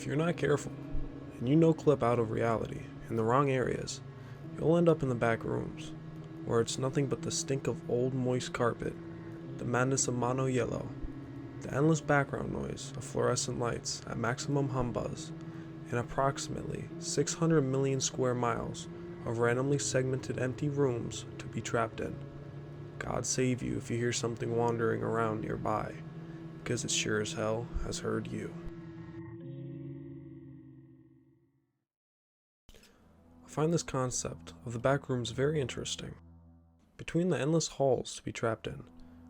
If you're not careful, and you no-clip out of reality in the wrong areas, you'll end up in the back rooms, where it's nothing but the stink of old moist carpet, the madness of mono yellow, the endless background noise of fluorescent lights at maximum hum buzz, and approximately 600 million square miles of randomly segmented empty rooms to be trapped in. God save you if you hear something wandering around nearby, because it sure as hell has heard you. I find this concept of the backrooms very interesting. Between the endless halls to be trapped in,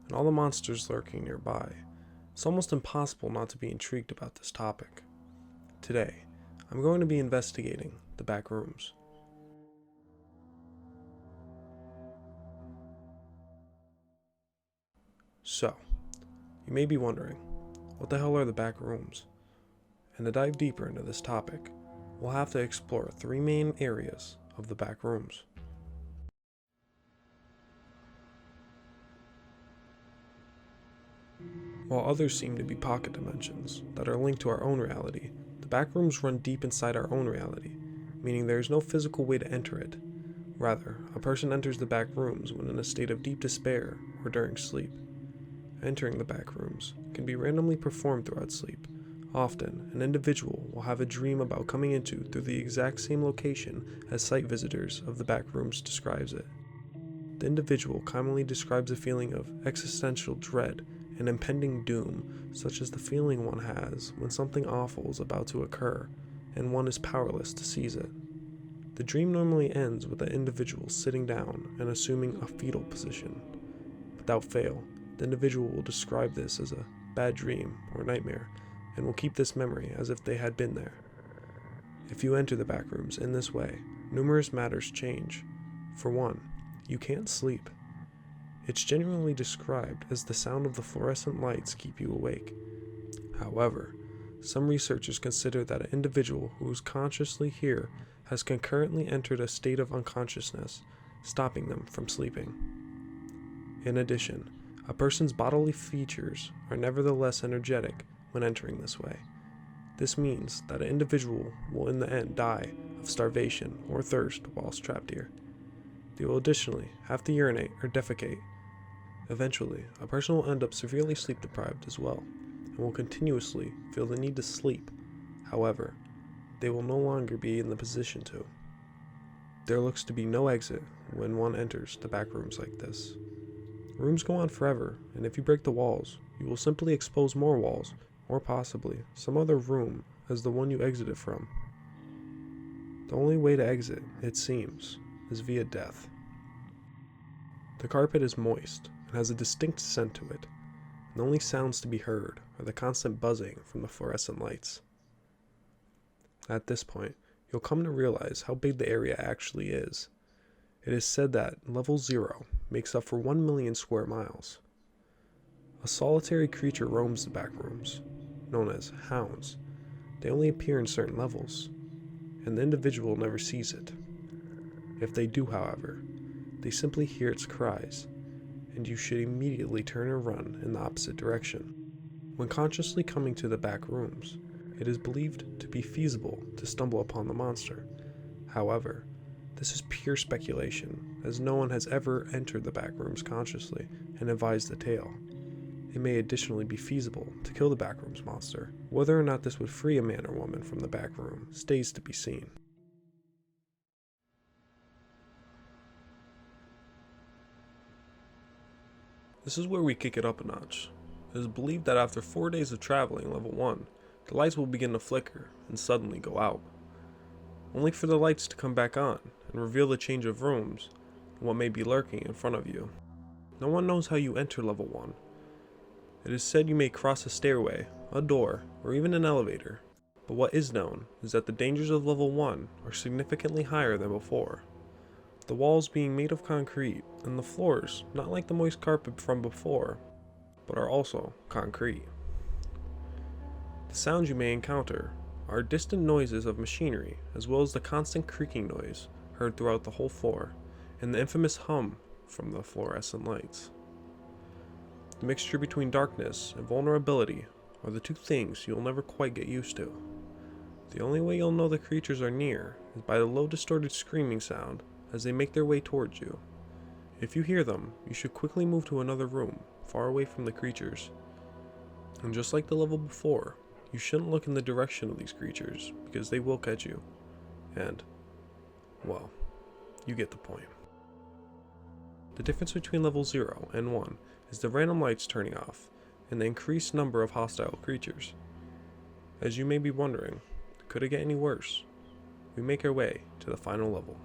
and all the monsters lurking nearby, it's almost impossible not to be intrigued about this topic. Today, I'm going to be investigating the backrooms. So, you may be wondering, what the hell are the backrooms? And to dive deeper into this topic, we'll have to explore three main areas of the backrooms. While others seem to be pocket dimensions that are linked to our own reality, the backrooms run deep inside our own reality, meaning there is no physical way to enter it. Rather, a person enters the backrooms when in a state of deep despair or during sleep. Entering the backrooms can be randomly performed throughout sleep. Often, an individual will have a dream about coming into through the exact same location as site visitors of the backrooms describes it. The individual commonly describes a feeling of existential dread and impending doom, such as the feeling one has when something awful is about to occur and one is powerless to seize it. The dream normally ends with the individual sitting down and assuming a fetal position. Without fail, the individual will describe this as a bad dream or nightmare and will keep this memory as if they had been there. If you enter the backrooms in this way, numerous matters change. For one, you can't sleep. It's genuinely described as the sound of the fluorescent lights keep you awake. However, some researchers consider that an individual who is consciously here has concurrently entered a state of unconsciousness, stopping them from sleeping. In addition, a person's bodily features are nevertheless energetic when entering this way. This means that an individual will in the end die of starvation or thirst whilst trapped here. They will additionally have to urinate or defecate. Eventually, a person will end up severely sleep deprived as well, and will continuously feel the need to sleep. However, they will no longer be in the position to. There looks to be no exit when one enters the backrooms like this. Rooms go on forever, and if you break the walls, you will simply expose more walls, or possibly some other room as the one you exited from. The only way to exit, it seems, is via death. The carpet is moist and has a distinct scent to it, and the only sounds to be heard are the constant buzzing from the fluorescent lights. At this point, you'll come to realize how big the area actually is. It is said that level 0 makes up for 1 million square miles. A solitary creature roams the backrooms, known as hounds. They only appear in certain levels, and the individual never sees it. If they do, however, they simply hear its cries, and you should immediately turn and run in the opposite direction. When consciously coming to the back rooms, it is believed to be feasible to stumble upon the monster. However, this is pure speculation, as no one has ever entered the back rooms consciously and advised the tale. It may additionally be feasible to kill the backrooms monster. Whether or not this would free a man or woman from the back room stays to be seen. This is where we kick it up a notch. It is believed that after 4 days of traveling level 1, the lights will begin to flicker and suddenly go out, only for the lights to come back on and reveal the change of rooms and what may be lurking in front of you. No one knows how you enter level 1. It is said you may cross a stairway, a door, or even an elevator, but what is known is that the dangers of level 1 are significantly higher than before. The walls being made of concrete, and the floors not like the moist carpet from before, but are also concrete. The sounds you may encounter are distant noises of machinery, as well as the constant creaking noise heard throughout the whole floor, and the infamous hum from the fluorescent lights. The mixture between darkness and vulnerability are the two things you'll never quite get used to. The only way you'll know the creatures are near is by the low distorted screaming sound as they make their way towards you. If you hear them, you should quickly move to another room, far away from the creatures. And just like the level before, you shouldn't look in the direction of these creatures, because they will catch you. And, well, you get the point. The difference between level 0 and 1 is the random lights turning off, and the increased number of hostile creatures. As you may be wondering, could it get any worse? We make our way to the final level.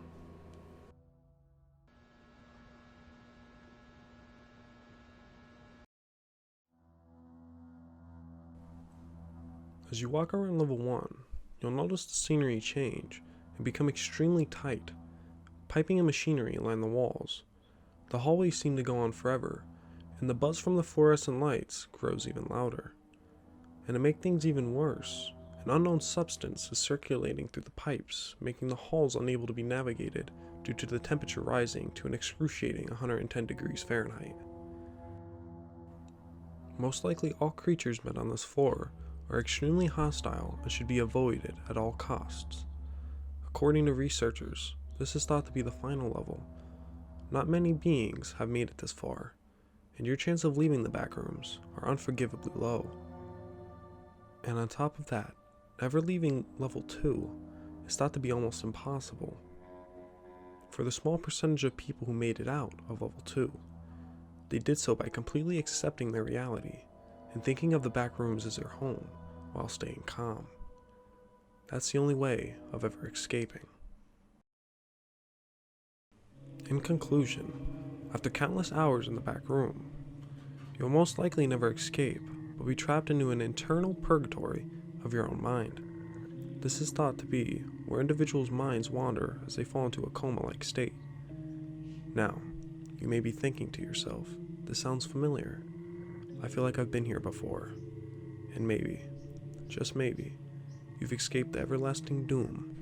As you walk around level 1, you'll notice the scenery change and become extremely tight. Piping and machinery line the walls. The hallways seem to go on forever, and the buzz from the fluorescent lights grows even louder. And to make things even worse, an unknown substance is circulating through the pipes, making the halls unable to be navigated due to the temperature rising to an excruciating 110 degrees Fahrenheit. Most likely all creatures met on this floor are extremely hostile and should be avoided at all costs. According to researchers, this is thought to be the final level. Not many beings have made it this far, and your chance of leaving the backrooms are unforgivably low. And on top of that, ever leaving level 2 is thought to be almost impossible. For the small percentage of people who made it out of level 2, they did so by completely accepting their reality and thinking of the backrooms as their home while staying calm. That's the only way of ever escaping. In conclusion, after countless hours in the back room, you'll most likely never escape, but be trapped into an internal purgatory of your own mind. This is thought to be where individuals' minds wander as they fall into a coma-like state. Now, you may be thinking to yourself, this sounds familiar. I feel like I've been here before. And maybe, just maybe, you've escaped the everlasting doom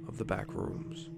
of the back rooms.